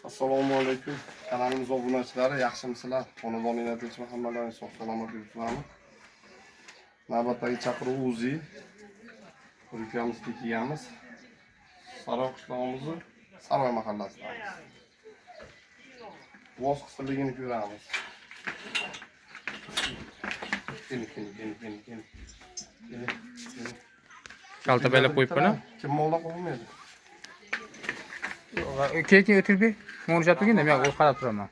Assalomu alaykum. Kanalimiz obunachilari, yaxshimisizlar? Xonadoninglar tinch va hammalaringiz sog' salomat yuribsizlarmi? Navbatdagi chaqiruv UZI. Ukamiz tekiyamiz. Saroy qishlog'imizni Saroy mahallasida. Voz qisqaligini ko'ramiz. Keling. Kalta belab qo'yib buni. Kim molda qo'ymaydi? Keyin o'tirib ber. Mo'rishab turganda men o'z qarab turaman.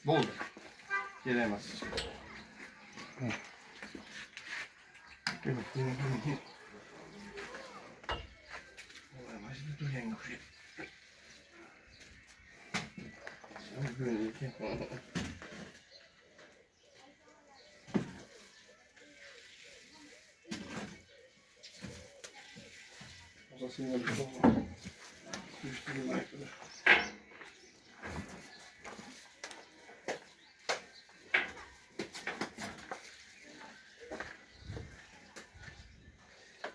Bo'ldi. Kerak emas. Keling. Majbur turganga o'xshaydi.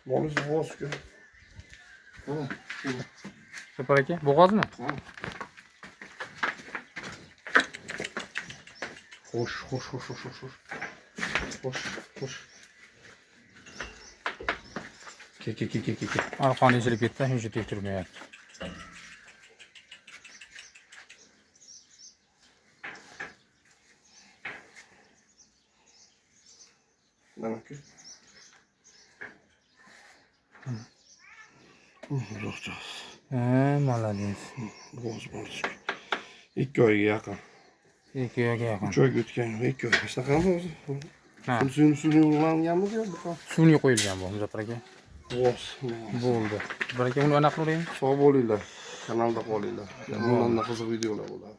Moluz vosku. Süper aka, bo'g'ozmi? Xo'sh. Ke. Arqonni ezilib ketdi, shuncha tek turmayapti. Demek ki. Uzakacağız. Молодец. Bozmadık. 2 oyga yaqin. 2 oyga yaqin. 3 oyga o'tgan, 2 oy. Saqami o'zi? Ha. Suvni ulanganmiz yo bu? Suvni qo'yilgan bu, Muzaffar aka. Voz. Bo'ldi. Bir aka uni anaqa qilaymi? Sog' bo'linglar. Kanalda qolinglar. Bundan qiziq videolar bo'ladi.